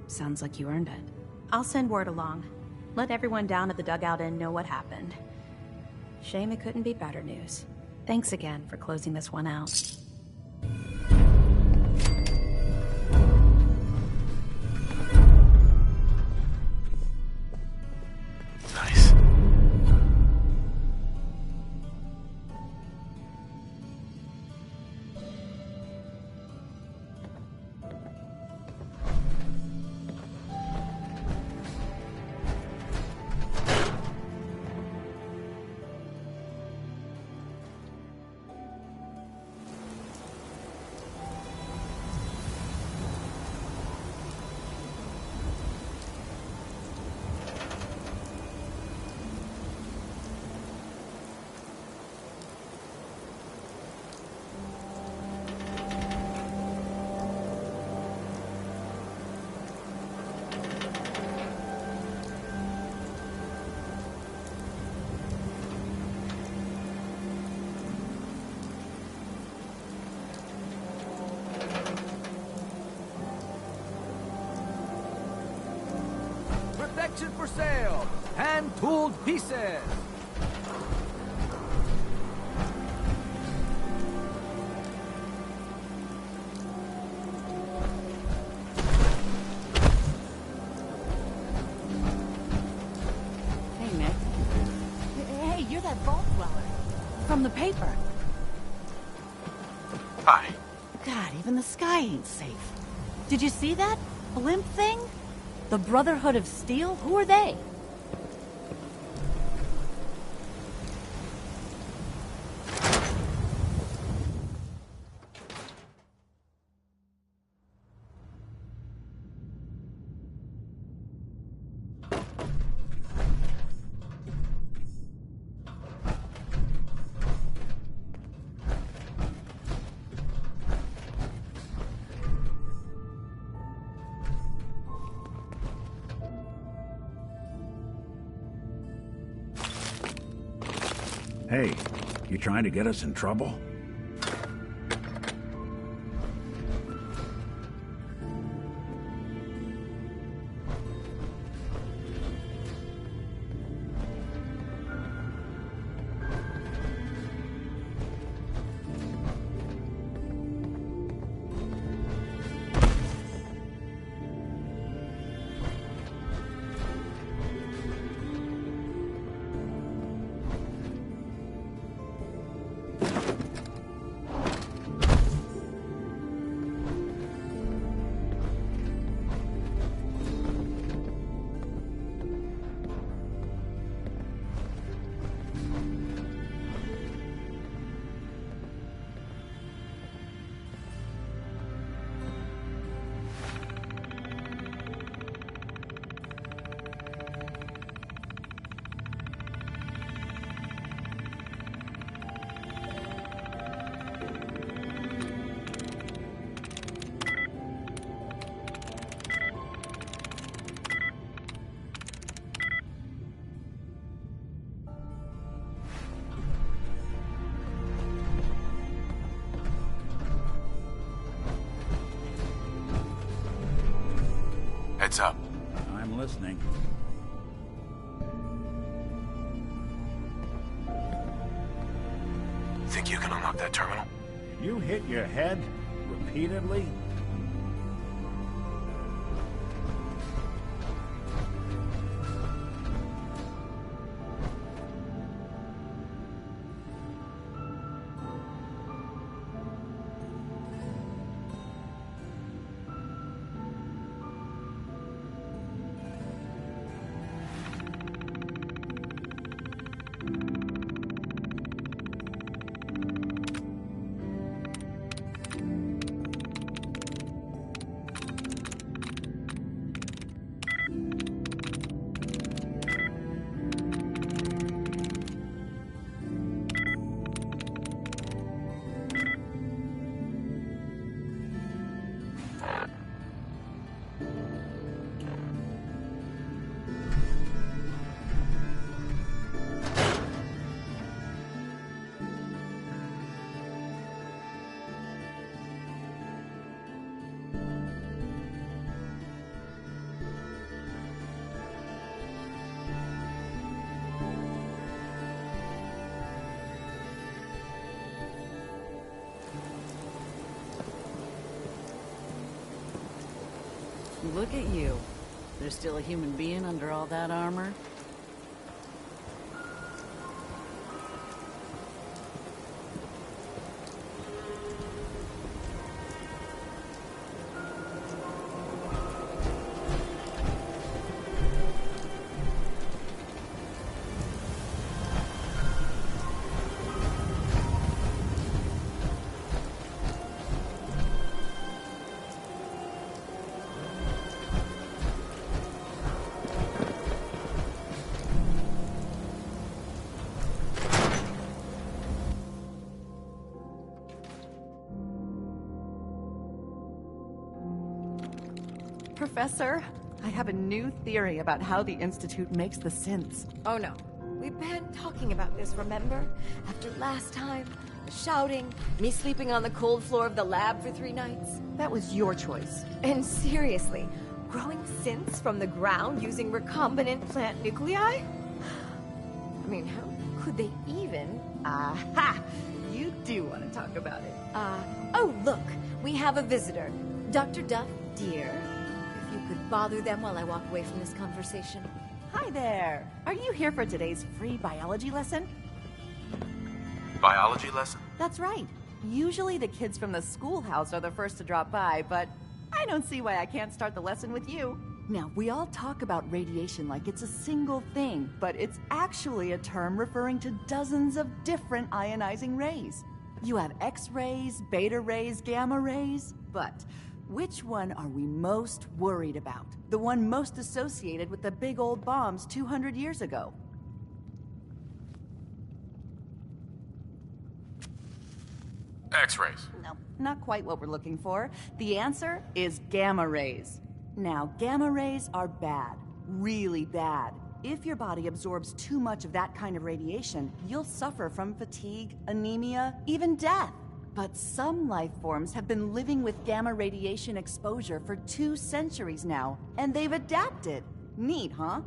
Sounds like you earned it. I'll send word along. Let everyone down at the Dugout Inn know what happened. Shame it couldn't be better news. Thanks again for closing this one out. Nice. Protection for sale! Hand-tooled pieces! Hey, Nick. Hey, you're that vault dweller. From the paper. Hi. God, even the sky ain't safe. Did you see that? Blimp thing? The Brotherhood of Steel? Who are they? Hey, you trying to get us in trouble? Heads up. I'm listening. Think you can unlock that terminal? You hit your head repeatedly? Look at you. There's still a human being under all that armor? Professor, I have a new theory about how the Institute makes the synths. Oh no. We've been talking about this, remember? After last time, the shouting, me sleeping on the cold floor of the lab for 3 nights. That was your choice. And seriously, growing synths from the ground using recombinant plant nuclei? I mean, how could they even? Aha! You do want to talk about it. Oh look, we have a visitor. Dr. Duff, dear. If you could bother them while I walk away from this conversation. Hi there. Are you here for today's free biology lesson? Biology lesson? That's right. Usually the kids from the schoolhouse are the first to drop by, but I don't see why I can't start the lesson with you. Now, we all talk about radiation like it's a single thing, but it's actually a term referring to dozens of different ionizing rays. You have X-rays, beta rays, gamma rays, but which one are we most worried about? The one most associated with the big old bombs 200 years ago. X-rays. No, not quite what we're looking for. The answer is gamma rays. Now, gamma rays are bad, really bad. If your body absorbs too much of that kind of radiation, you'll suffer from fatigue, anemia, even death. But some life forms have been living with gamma radiation exposure for 2 centuries now, and they've adapted. Neat, huh?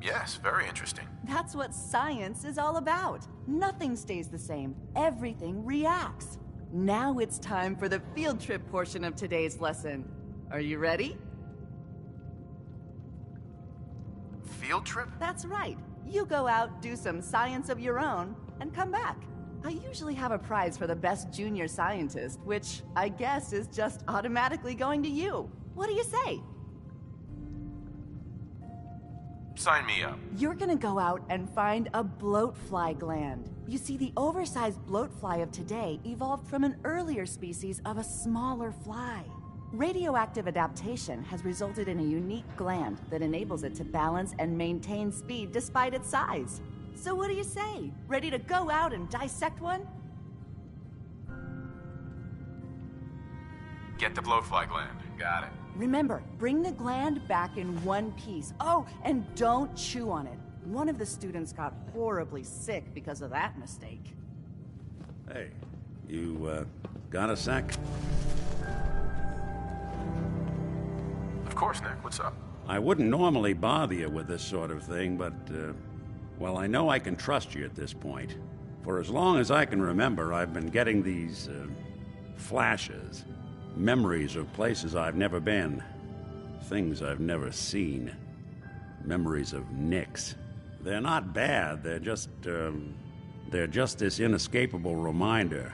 Yes, very interesting. That's what science is all about. Nothing stays the same. Everything reacts. Now it's time for the field trip portion of today's lesson. Are you ready? Field trip? That's right. You go out, do some science of your own, and come back. I usually have a prize for the best junior scientist, which I guess is just automatically going to you. What do you say? Sign me up. You're gonna go out and find a bloatfly gland. You see, the oversized bloatfly of today evolved from an earlier species of a smaller fly. Radioactive adaptation has resulted in a unique gland that enables it to balance and maintain speed despite its size. So what do you say? Ready to go out and dissect one? Get the blowfly gland. Got it. Remember, bring the gland back in one piece. Oh, and don't chew on it. One of the students got horribly sick because of that mistake. Hey, you, got a sec? Of course, Nick. What's up? I wouldn't normally bother you with this sort of thing, but, well, I know I can trust you at this point. For as long as I can remember, I've been getting these, flashes. Memories of places I've never been. Things I've never seen. Memories of Nicks. They're not bad, they're just this inescapable reminder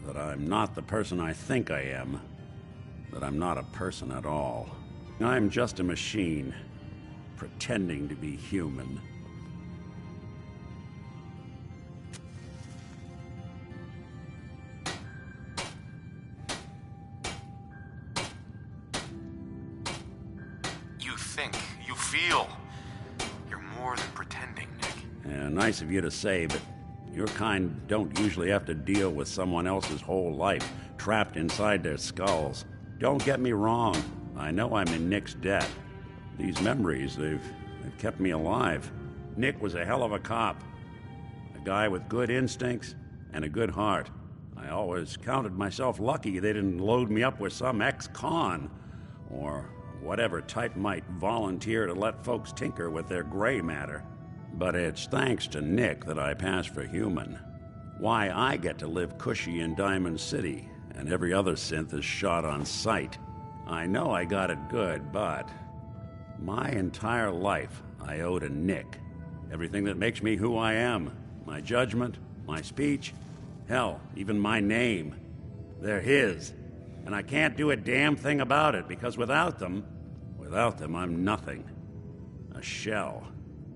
that I'm not the person I think I am. That I'm not a person at all. I'm just a machine, pretending to be human. You think, you feel. You're more than pretending, Nick. Yeah, nice of you to say, but your kind don't usually have to deal with someone else's whole life trapped inside their skulls. Don't get me wrong. I know I'm in Nick's debt. These memories, they've kept me alive. Nick was a hell of a cop. A guy with good instincts and a good heart. I always counted myself lucky they didn't load me up with some ex-con, or whatever type might volunteer to let folks tinker with their gray matter. But it's thanks to Nick that I pass for human. Why I get to live cushy in Diamond City, and every other synth is shot on sight. I know I got it good, but my entire life I owe to Nick. Everything that makes me who I am. My judgment, my speech, hell, even my name. They're his. And I can't do a damn thing about it, because without them, I'm nothing. A shell.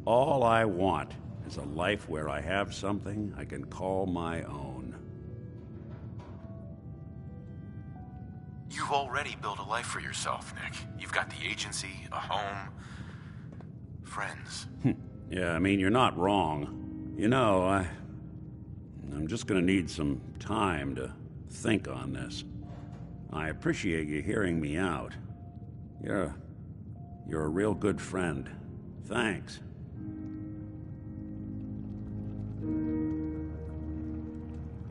All I want is a life where I have something I can call my own. You've already built a life for yourself, Nick. You've got the agency, a home, friends. Yeah, I mean, you're not wrong. You know, I'm just gonna need some time to think on this. I appreciate you hearing me out. You're a real good friend. Thanks.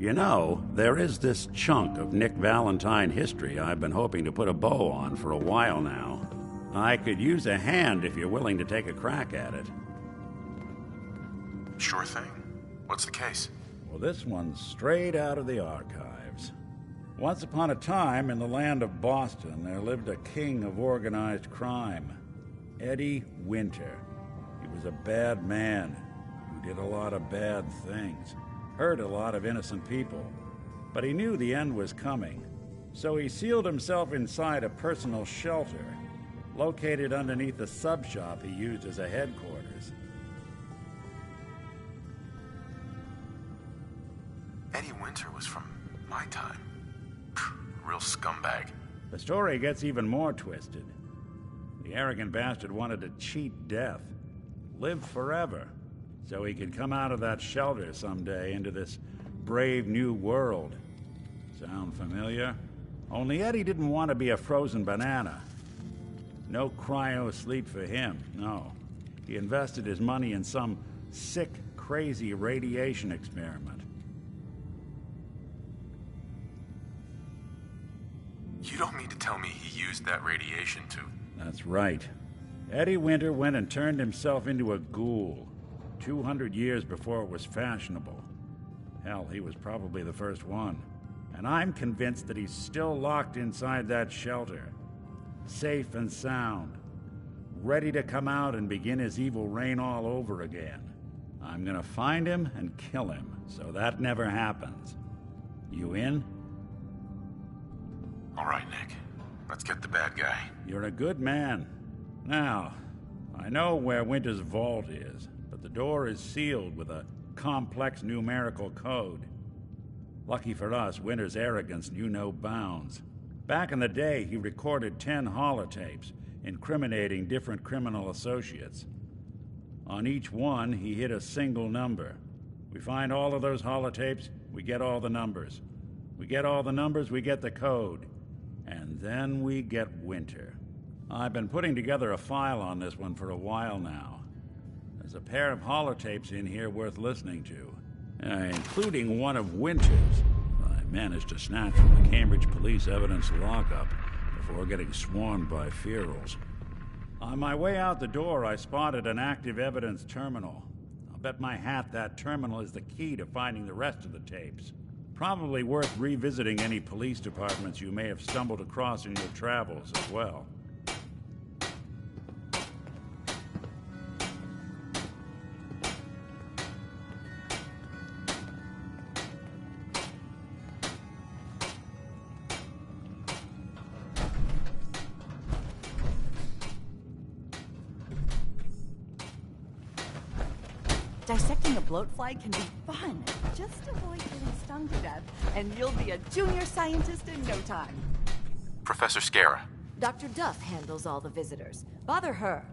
You know, there is this chunk of Nick Valentine history I've been hoping to put a bow on for a while now. I could use a hand if you're willing to take a crack at it. Sure thing. What's the case? Well, this one's straight out of the archives. Once upon a time, in the land of Boston, there lived a king of organized crime, Eddie Winter. He was a bad man who did a lot of bad things. Hurt a lot of innocent people. But he knew the end was coming, so he sealed himself inside a personal shelter, located underneath a sub-shop he used as a headquarters. Eddie Winter was from my time. Real scumbag. The story gets even more twisted. The arrogant bastard wanted to cheat death, live forever, so he could come out of that shelter someday into this brave new world. Sound familiar? Only Eddie didn't want to be a frozen banana. No cryo sleep for him, no. He invested his money in some sick, crazy radiation experiment. You don't mean to tell me he used that radiation to... That's right. Eddie Winter went and turned himself into a ghoul, 200 years before it was fashionable. Hell, he was probably the first one. And I'm convinced that he's still locked inside that shelter, safe and sound, ready to come out and begin his evil reign all over again. I'm gonna find him and kill him, so that never happens. You in? All right, Nick. Let's get the bad guy. You're a good man. Now, I know where Winter's vault is, but the door is sealed with a complex numerical code. Lucky for us, Winter's arrogance knew no bounds. Back in the day, he recorded 10 holotapes, incriminating different criminal associates. On each one, he hit a single number. We find all of those holotapes, we get all the numbers. We get all the numbers, we get the code. And then we get Winter. I've been putting together a file on this one for a while now. There's a pair of holotapes in here worth listening to, including one of Winter's. I managed to snatch from the Cambridge Police evidence lockup before getting swarmed by ferals. On my way out the door, I spotted an active evidence terminal. I'll bet my hat that terminal is the key to finding the rest of the tapes. Probably worth revisiting any police departments you may have stumbled across in your travels as well. Dissecting a bloat fly can be fun. Just avoid getting stung to death, and you'll be a junior scientist in no time. Professor Scara. Dr. Duff handles all the visitors. Bother her.